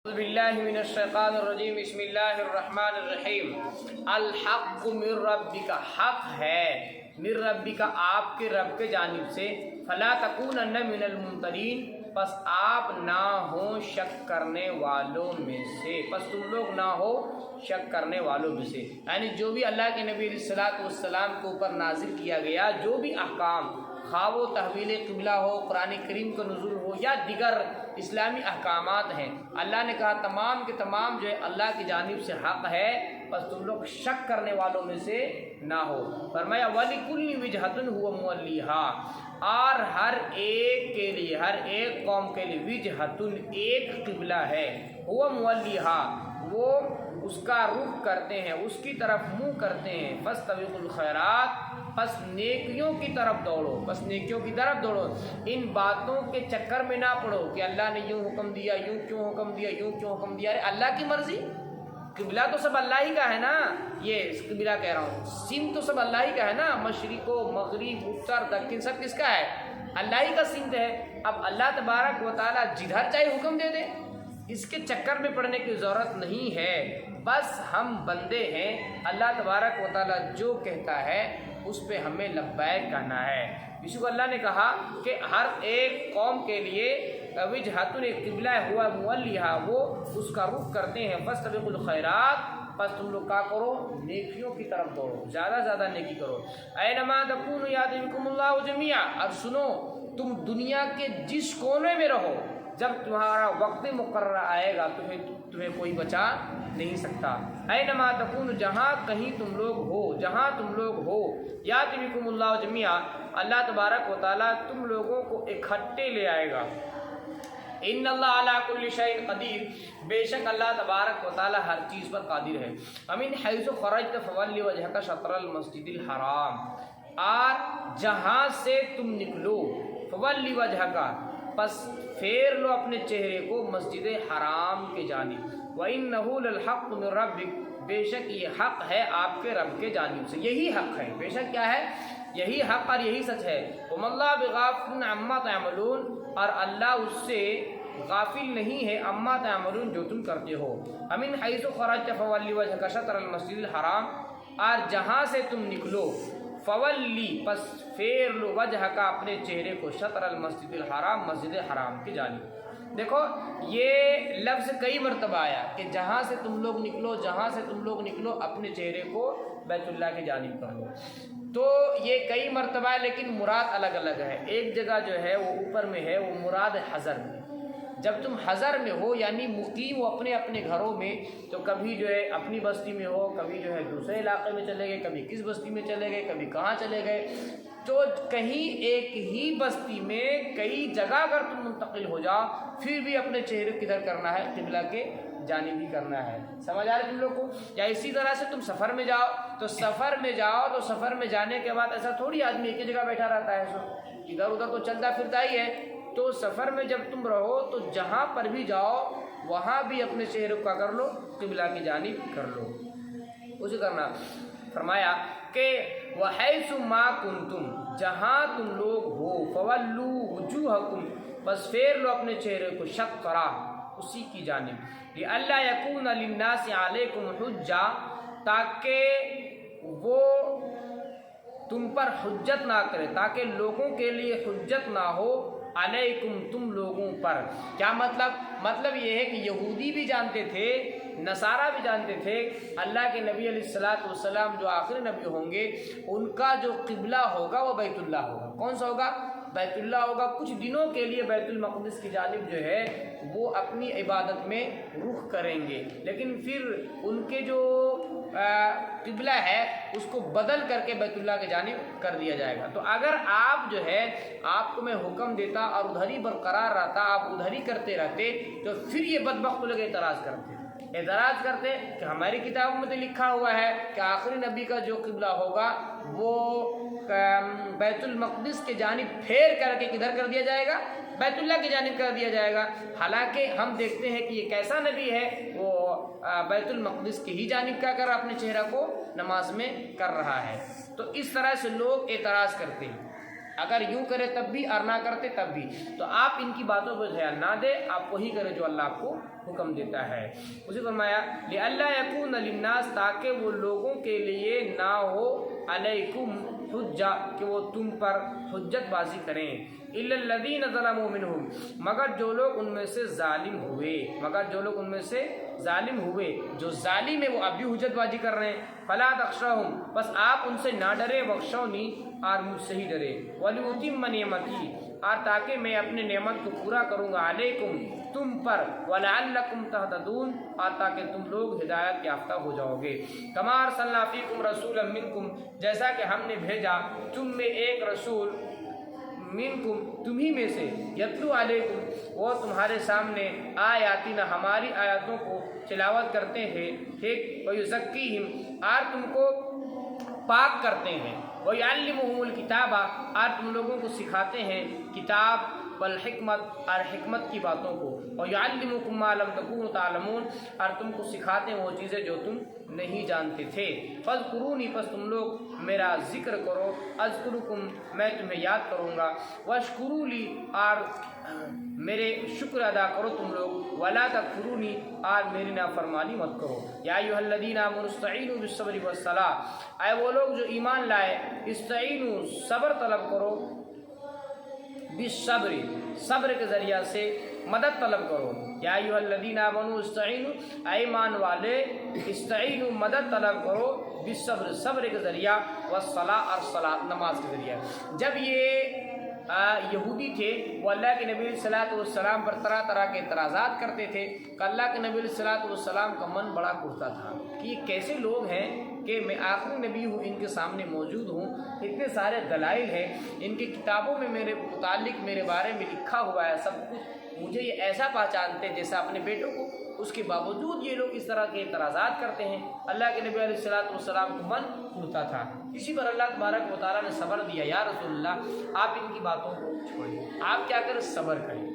اعوذ باللہ من الشیطان الرجیم بسم اللہ الرحمن الرحیم الحق من ربک، حق ہے من ربک آپ کے رب کے جانب سے، فلا تکونن من الممترین، پس آپ نہ ہو شک کرنے والوں میں سے، پس تم لوگ نہ ہو شک کرنے والوں میں سے، یعنی جو بھی اللہ کے نبی علیہ السلام کے اوپر نازل کیا گیا جو بھی احکام، خواہ وہ تحویل قبلہ ہو، قرآن کریم کا نزول ہو یا دیگر اسلامی احکامات ہیں، اللہ نے کہا تمام کے تمام جو ہے اللہ کی جانب سے حق ہے، بس تم لوگ شک کرنے والوں میں سے نہ ہو۔ فرمایا وَلِكُلِّ وِجْهَةٌ هُوَ مُوَلِّيهَا، اور ہر ایک کے لیے، ہر ایک قوم کے لیے وجہتن ایک قبلہ ہے، هُوَ مُوَلِّيهَا وہ اس کا رخ کرتے ہیں، اس کی طرف منہ کرتے ہیں، فَاسْتَبِقُوا الْخَيْرَاتِ، پس نیکیوں کی طرف دوڑو، پس نیکیوں کی طرف دوڑو، ان باتوں کے چکر میں نہ پڑو کہ اللہ نے یوں حکم دیا، یوں کیوں حکم دیا، یوں کیوں حکم دیا، ارے اللہ کی مرضی، قبلہ تو سب اللہ ہی کا ہے نا، یہ قبلہ کہہ رہا ہوں، سمت تو سب اللہ ہی کا ہے نا، مشرق و مغرب اتر دکن سب کس کا ہے؟ اللہ ہی کا سمت ہے۔ اب اللہ تبارک و تعالیٰ جدھر چاہے حکم دے دے، اس کے چکر میں پڑنے کی ضرورت نہیں ہے، بس ہم بندے ہیں، اللہ تبارک و تعالیٰ جو کہتا ہے اس پہ ہمیں لبیک کہنا ہے۔ اسی کو اللہ نے کہا کہ ہر ایک قوم کے لیے وجہتن ایک قبلہ ہوا مولیہا وہ اس کا رخ کرتے ہیں، فاستبقوا الخیرات، پس تم لوگ کیا کرو؟ نیکیوں کی طرف دوڑو، زیادہ زیادہ نیکی کرو۔ اینما تکونوا یأتی بکم اللہ جمیعا، اور سنو تم دنیا کے جس کونے میں رہو، جب تمہارا وقت مقرر آئے گا تمہیں کوئی بچا نہیں سکتا۔ اینما تکون، جہاں کہیں تم لوگ ہو، جہاں تم لوگ ہو، یأتی بکم اللہ جمیعا، اللہ تبارک و تعالیٰ تم لوگوں کو اکٹھے لے آئے گا۔ ان اللہ علی کل شیء قدیر، بے شک اللہ تبارک و تعالیٰ ہر چیز پر قادر ہے۔ ومن حیث خرجت فول وجہک شطر المسجد الحرام، اور جہاں سے تم نکلو، فول وجہک، پس پھیر لو اپنے چہرے کو مسجد حرام کے جانب، وَإِنَّهُ لَلْحَقُّ مِن رَبِّكَ، بے شک یہ حق ہے آپ کے رب کے جانب سے، یہی حق ہے، بے شک کیا ہے؟ یہی حق اور یہی سچ ہے۔ وَمَا اللَّهُ بِغَافِلٍ عَمَّا تَعْمَلُونَ، اور اللہ اس سے غافل نہیں ہے، عَمَّا تَعْمَلُونَ جو تم کرتے ہو۔ وَمِنْ حَيْثُ خَرَجْتَ فَوَلِّ وَجْهَكَ شَطْرَ الْمَسْجِدِ الْحَرَامِ، اور جہاں سے تم نکلو، فولی، پس پھیر لو، وجہ کا اپنے چہرے کو، شطر المسجد الحرام، مسجد حرام کی جانب۔ دیکھو یہ لفظ کئی مرتبہ آیا کہ جہاں سے تم لوگ نکلو، جہاں سے تم لوگ نکلو اپنے چہرے کو بیت اللہ کی جانب کر لو، تو یہ کئی مرتبہ ہے لیکن مراد الگ الگ ہے۔ ایک جگہ جو ہے وہ اوپر میں ہے، وہ مراد حضر میں، جب تم حضر میں ہو یعنی مقیم ہو اپنے اپنے گھروں میں، تو کبھی جو ہے اپنی بستی میں ہو، کبھی جو ہے دوسرے علاقے میں چلے گئے، کبھی کس بستی میں چلے گئے، کبھی کہاں چلے گئے، تو کہیں ایک ہی بستی میں کئی جگہ اگر تم منتقل ہو جاؤ پھر بھی اپنے چہرے کدھر کرنا ہے؟ قبلہ کے جانب ہی کرنا ہے۔ سمجھ آ رہا ہے تم لوگ کو؟ یا اسی طرح سے تم سفر میں جاؤ تو سفر میں جاؤ تو سفر میں جانے کے بعد ایسا تھوڑی آدمی ایک ہی جگہ بیٹھا رہتا ہے، سو ادھر ادھر تو چلتا پھرتا ہی ہے، تو سفر میں جب تم رہو تو جہاں پر بھی جاؤ وہاں بھی اپنے چہرے کو کر لو، قبلہ کی جانب کر لو، اسے کرنا۔ فرمایا کہ وَحَيْثُ مَا كُنْتُمْ، جہاں تم لوگ ہو، فَوَلُّوا وُجُوهَكُمْ، بس پھیر لو اپنے چہرے کو، شطرا، اسی کی جانب، لِأَلَّا يَكُونَ لِلنَّاسِ عَلَيْكُمْ حُجَّةٌ، تاکہ وہ تم پر حجت نہ کرے، تاکہ لوگوں کے لیے حجت نہ ہو، علیکم تم لوگوں پر۔ کیا مطلب؟ مطلب یہ ہے کہ یہودی بھی جانتے تھے، نصارہ بھی جانتے تھے اللہ کے نبی علیہ السلام جو آخری نبی ہوں گے ان کا جو قبلہ ہوگا وہ بیت اللہ ہوگا۔ کون سا ہوگا؟ بیت اللہ ہوگا۔ کچھ دنوں کے لیے بیت المقدس کی جانب جو ہے وہ اپنی عبادت میں رخ کریں گے، لیکن پھر ان کے جو قبلہ ہے اس کو بدل کر کے بیت اللہ کی جانب کر دیا جائے گا۔ تو اگر آپ جو ہے آپ کو میں حکم دیتا اور ادھر ہی برقرار رہتا، آپ ادھر ہی کرتے رہتے، تو پھر یہ بدبخت لوگ اعتراض کرتے کہ ہماری کتابوں میں تو لکھا ہوا ہے کہ آخری نبی کا جو قبلہ ہوگا وہ بیت المقدس کے جانب پھیر کر کے کدھر کر دیا جائے گا؟ بیت اللہ کی جانب کر دیا جائے گا۔ حالانکہ ہم دیکھتے ہیں کہ یہ کیسا نبی ہے، وہ بیت المقدس کی ہی جانب کیا کر رہا، اپنے چہرہ کو نماز میں کر رہا ہے۔ تو اس طرح سے لوگ اعتراض کرتے ہیں۔ اگر یوں کرے تب بھی اور نہ کرتے تب بھی. تو آپ ان کی باتوں پہ دھیان نہ دیں، آپ وہی کریں جو اللہ آپ کو حکم دیتا ہے. اسے فرمایا لِأَلَّا يَكُونَ لِلنَّاسِ، تاکہ وہ لوگوں کے لیے نہ ہو علیکم حجہ، کہ وہ تم پر حجت بازی کریں، إِلَّا الَّذِينَ ظَلَمُوا مِنْهُمْ، مگر جو لوگ ان میں سے ظالم ہوئے، مگر جو لوگ ان میں سے ظالم ہوئے، جو ظالم ہے وہ اب بھی حجت بازی کر رہے ہیں. فَلَا تَخْشَوْهُمْ، بس آپ ان سے نہ ڈرے، وَخْشَوْنِی، اور مجھ سے ہی ڈرے، وَلِأُتِمَّ نِعْمَتِی، اور تاکہ میں اپنے نعمت کو پورا کروں گا، علیکم، تم پر، وَلَعَلَّکُمْ تَہْتَدُونَ، اور تاکہ تم لوگ ہدایت یافتہ ہو جاؤ گے. کَمَا أَرْسَلْنَا فِیکُمْ رَسُولًا مِنْکُمْ، جیسا کہ ہم نے بھیجا تم میں ایک رسول، منکم، تمہی میں سے، یتلو علیکم، وہ تمہارے سامنے آیاتنا، ہماری آیاتوں کو تلاوت کرتے ہیں، ٹھیک، وَیُزَکِّیہم، اور تم کو پاک کرتے ہیں، وَیُعَلِّمُہُمُ الْکِتَابَ، اور تم لوگوں کو سکھاتے ہیں کتاب، والحکمت، اور حکمت کی باتوں کو، وَیُعَلِّمُکُم مَّا لَمْ تَکُونُوا تَعْلَمُونَ، اور تم کو سکھاتے ہیں وہ چیزیں جو تم نہیں جانتے تھے. فَاذْکُرُونِی، پس تم لوگ میرا ذکر کرو، اذکرکم، میں تمہیں یاد کروں گا، واشکروا لی، اور میرے شکر ادا کرو تم لوگ، ولا تکفرونی، اور میری نافرمانی مت کرو. یا ایھا الذین آمنوا استعینوا بالصبر والصلاۃ، اے وہ لوگ جو ایمان لائے، استعینوا، صبر طلب کرو، بالصبر، صبر کے ذریعہ سے مدد طلب کرو. یا ایھا الذین آمنوا استعینوا، اے ایمان والے، استعینوا، مدد طلب کرو، بالصبر، صبر کے ذریعہ، والصلاۃ، اور صلاۃ، نماز کے ذریعہ. جب یہ یہودی تھے وہ اللہ کے نبی صلی اللہ علیہ وسلم پر طرح طرح کے اعتراضات کرتے تھے کہ اللہ کے نبی صلی اللہ علیہ وسلم کا من بڑا کرتا تھا کہ یہ کیسے لوگ ہیں کہ میں آخری نبی ہوں، ان کے سامنے موجود ہوں، اتنے سارے دلائل ہیں، ان کی کتابوں میں میرے متعلق، میرے بارے میں لکھا ہوا ہے سب کچھ، مجھے یہ ایسا پہچانتے جیسا اپنے بیٹوں کو، اس کے باوجود یہ لوگ اس طرح کے اعتراضات کرتے ہیں. اللہ کے نبی علیہ السلام کو من کھلتا تھا. اسی پر اللہ تبارک و تعالیٰ نے صبر دیا. یا رسول اللہ، آپ ان کی باتوں کو چھوڑیں، آپ کیا کریں، صبر کریں.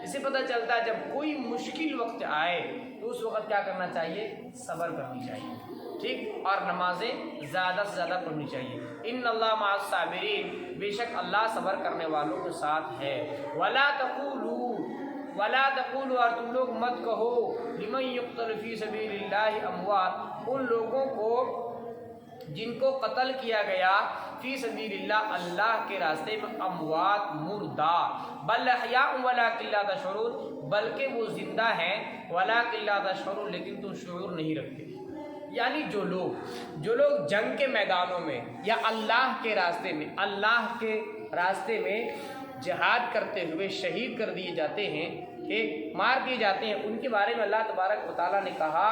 اسے پتہ چلتا ہے جب کوئی مشکل وقت آئے تو اس وقت کیا کرنا چاہیے، صبر کرنی چاہیے، ٹھیک، اور نمازیں زیادہ سے زیادہ پڑھنی چاہیے. ان اللہ مع الصابرین، بے شک اللہ صبر کرنے والوں کے ساتھ ہے. ولا تقولوا، اور تم لوگ مت کہو، لمن یقتل فی سبیل اللہ اموات، ان لوگوں کو جن کو قتل کیا گیا فی سبیل اللہ، اللہ کے راستے میں، اموات، مردہ، بل احیاء ولکن لا تشعرون، بلکہ وہ زندہ ہیں، ولکن لا تشعرون، لیکن تم شعور نہیں رکھتے. یعنی جو لوگ جنگ کے میدانوں میں یا اللہ کے راستے میں جہاد کرتے ہوئے شہید کر دیے جاتے ہیں، کہ مار دیے جاتے ہیں، ان کے بارے میں اللہ تبارک و تعالیٰ نے کہا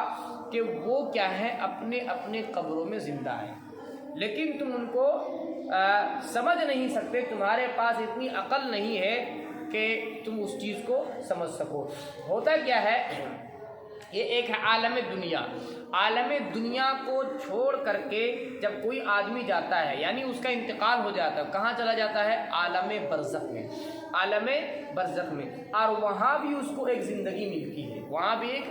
کہ وہ کیا ہے، اپنے اپنے قبروں میں زندہ ہیں، لیکن تم ان کو سمجھ نہیں سکتے، تمہارے پاس اتنی عقل نہیں ہے کہ تم اس چیز کو سمجھ سکو. ہوتا کیا ہے، یہ ایک ہے عالم دنیا. عالم دنیا کو چھوڑ کر کے جب کوئی آدمی جاتا ہے، یعنی اس کا انتقال ہو جاتا ہے، کہاں چلا جاتا ہے، عالم برزخ میں، عالم برزخ میں، اور وہاں بھی اس کو ایک زندگی ملتی ہے، وہاں بھی ایک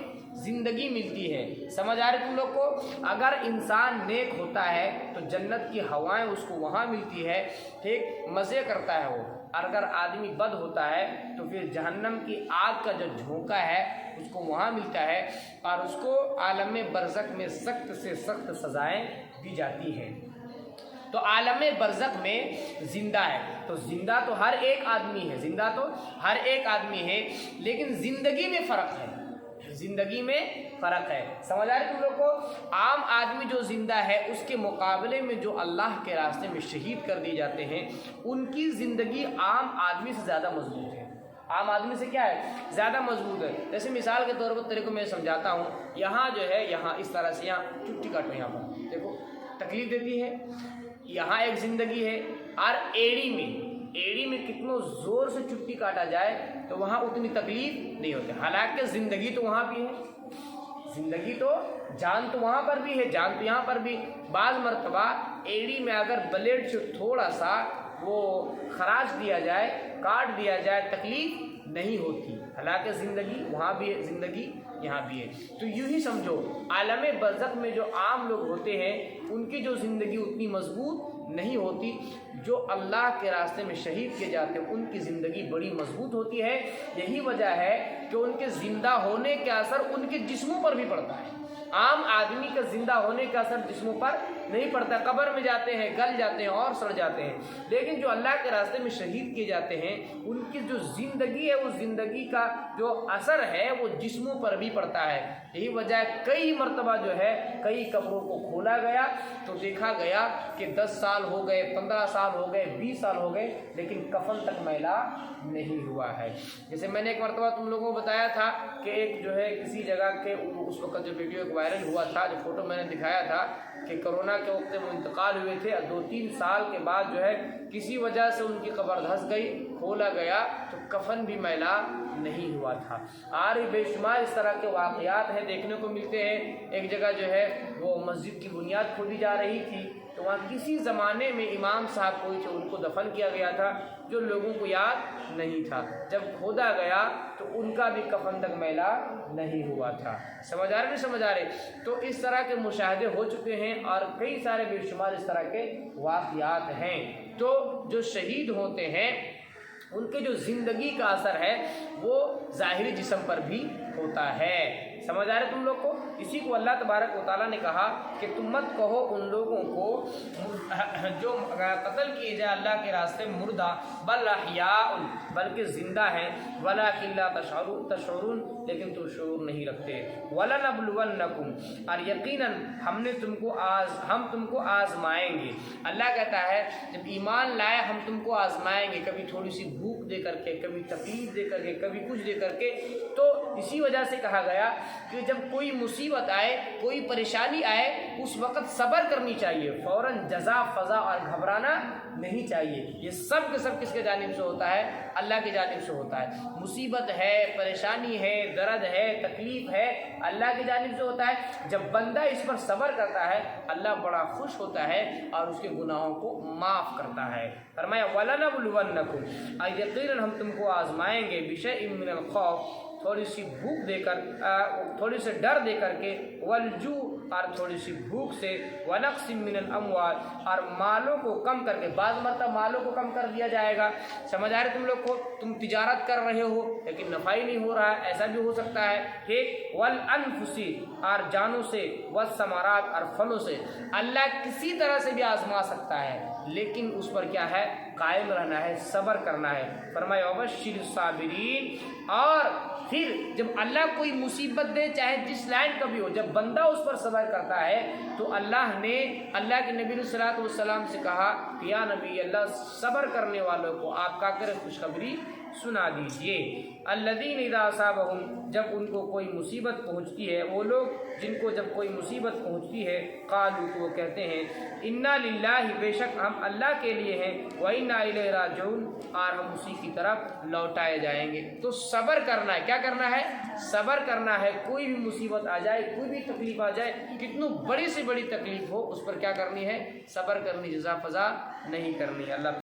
زندگی ملتی ہے. سمجھ آ رہے تم لوگ کو؟ اگر انسان نیک ہوتا ہے تو جنت کی ہوائیں اس کو وہاں ملتی ہے، ٹھیک، مزے کرتا ہے وہ. اور اگر آدمی بد ہوتا ہے تو پھر جہنم کی آگ کا جو جھونکا ہے اس کو وہاں ملتا ہے، اور اس کو عالم برزخ میں سخت سے سخت سزائیں دی جاتی ہیں. تو عالم برزخ میں زندہ ہے، تو زندہ تو ہر ایک آدمی ہے، زندہ تو ہر ایک آدمی ہے، لیکن زندگی میں فرق ہے، زندگی میں فرق ہے. سمجھ آ رہی تم لوگ کو؟ عام آدمی جو زندہ ہے اس کے مقابلے میں جو اللہ کے راستے میں شہید کر دیے جاتے ہیں، ان کی زندگی عام آدمی سے زیادہ مضبوط ہے. عام آدمی سے کیا ہے، زیادہ مضبوط ہے. جیسے مثال کے طور پر تیرے کو میں سمجھاتا ہوں، یہاں جو ہے، یہاں اس طرح سے، یہاں چٹی کاٹو، یہاں پر دیکھو تکلیف دیتی ہے، یہاں ایک زندگی ہے، اور ایڑی میں کتنوں زور سے چٹی کاٹا جائے تو وہاں اتنی تکلیف نہیں ہوتی. حالانکہ زندگی تو وہاں بھی ہے، زندگی تو، جان تو وہاں پر بھی ہے، جان تو یہاں پر بھی. بعض مرتبہ ایڑی میں اگر بلیڈ سے تھوڑا سا وہ خراش دیا جائے، کاٹ دیا جائے، تکلیف نہیں ہوتی. حالانکہ زندگی وہاں بھی ہے، زندگی یہاں بھی ہے. تو یوں ہی سمجھو، عالم برزخ میں جو عام لوگ ہوتے ہیں ان کی جو زندگی اتنی مضبوط نہیں ہوتی۔ جو اللہ کے راستے میں شہید کیے جاتے ہیں ان کی زندگی بڑی مضبوط ہوتی ہے۔ یہی وجہ ہے کہ ان کے زندہ ہونے کا اثر ان کے جسموں پر بھی پڑتا ہے۔ عام آدمی کا زندہ ہونے کا اثر جسموں پر نہیں پڑتا، قبر میں جاتے ہیں، گل جاتے ہیں اور سڑ جاتے ہیں، لیکن جو اللہ کے راستے میں شہید کیے جاتے ہیں ان کی جو زندگی ہے، اس زندگی کا جو اثر ہے وہ جسموں پر بھی پڑتا ہے۔ یہی وجہ ہے کئی مرتبہ جو ہے کئی قبروں کو کھولا گیا تو دیکھا گیا کہ 10 سال ہو گئے، 15 سال ہو گئے، 20 سال ہو گئے، لیکن کفن تک میلا نہیں ہوا ہے۔ جیسے میں نے ایک مرتبہ تم لوگوں کو بتایا تھا کہ ایک جو ہے کسی جگہ کے اس وقت جو ویڈیو ایک وائرل ہوا تھا، جو فوٹو میں نے دکھایا تھا کہ کرونا کے وقت وہ انتقال ہوئے تھے، 2-3 سال کے بعد جو ہے کسی وجہ سے ان کی قبر دھنس گئی، کھولا گیا تو کفن بھی میلا نہیں ہوا تھا۔ اور بے شمار اس طرح کے واقعات ہیں دیکھنے کو ملتے ہیں۔ ایک جگہ جو ہے وہ مسجد کی بنیاد کھودی جا رہی تھی تو وہاں کسی زمانے میں امام صاحب کوئی تھے، ان کو دفن کیا گیا تھا جو لوگوں کو یاد نہیں تھا۔ جب کھودا گیا تو ان کا بھی کفن تک میلا نہیں ہوا تھا۔ سمجھ آ رہے نہیں سمجھ آ رہے؟ تو اس طرح کے مشاہدے ہو چکے ہیں اور کئی سارے بے شمار اس طرح کے واقعات ہیں۔ تو جو شہید ہوتے ہیں ان کے جو زندگی کا اثر ہے وہ ظاہری جسم پر بھی ہوتا ہے۔ سمجھ آ رہے تم لوگ کو؟ اسی کو اللہ تبارک و تعالیٰ نے کہا کہ تم مت کہو ان لوگوں کو جو قتل کیے جائے اللہ کے راستے میں مردہ، بل احیاء، بلکہ زندہ ہیں، ولکن لا تشعرون، لیکن تم شعور نہیں رکھتے۔ ولنبلونکم، اور یقیناً ہم تم کو آزمائیں گے۔ اللہ کہتا ہے جب ایمان لائے ہم تم کو آزمائیں گے، کبھی تھوڑی سی بھوک دے کر کے، کبھی تکلیف دے کر کے، کبھی کچھ دے کر کے۔ تو اسی وجہ سے کہا گیا کہ جب کوئی مصیبت آئے، کوئی پریشانی آئے، اس وقت صبر کرنی چاہیے، فوراً جزا فضا اور گھبرانا نہیں چاہیے۔ یہ سب کے سب کس کے جانب سے ہوتا ہے؟ اللہ کی جانب سے ہوتا ہے۔ مصیبت ہے، پریشانی ہے، درد ہے، تکلیف ہے، اللہ کی جانب سے ہوتا ہے۔ جب بندہ اس پر صبر کرتا ہے اللہ بڑا خوش ہوتا ہے اور اس کے گناہوں کو معاف کرتا ہے۔ فرمایا وَلَنَبْلُوَنَّكُمْ، اور یقیناً ہم تم کو آزمائیں گے، بِشَيْءٍ مِّنَ الْخَوْفِ، تھوڑی سی بھوک دے کر، تھوڑی سے ڈر دے کر کے، والجوع، اور تھوڑی سی بھوک سے، ونقص من الاموال، اور مالوں کو کم کر کے۔ بعض مرتبہ مالوں کو کم کر دیا جائے گا۔ سمجھ آ رہے تم لوگ کو؟ تم تجارت کر رہے ہو لیکن نفع ہی نہیں ہو رہا ہے، ایسا بھی ہو سکتا ہے۔ ٹھیک، والانفس، اور جانوں سے، والثمرات، اور پھلوں سے۔ اللہ کسی طرح سے بھی آزما سکتا ہے لیکن اس پر کیا ہے؟ قائم رہنا ہے، صبر کرنا ہے۔ فرمایا وبشر الصابرین، اور پھر جب اللہ کوئی مصیبت دے چاہے جس لائن کا بھی ہو، جب بندہ اس پر صبر کرتا ہے تو اللہ نے اللہ کے نبی علیہ الصلوۃ والسلام سے کہا کہ یا نبی اللہ، صبر کرنے والوں کو آپ کا کر خوشخبری سنا دیجئے۔ الذین اذا اصابہم، جب ان کو کوئی مصیبت پہنچتی ہے، وہ لوگ جن کو جب کوئی مصیبت پہنچتی ہے، قالوا، تو وہ کہتے ہیں انا للہ، بے شک ہم اللہ کے لیے ہیں، وانا الیہ راجعون، اور ہم اسی کی طرف لوٹائے جائیں گے۔ تو صبر کرنا ہے، کیا کرنا ہے؟ صبر کرنا ہے۔ کوئی بھی مصیبت آ جائے، کوئی بھی تکلیف آ جائے، کتنی بڑی سے بڑی تکلیف ہو، اس پر کیا کرنی ہے؟ صبر کرنی، جزا فضا نہیں کرنی۔ اللہ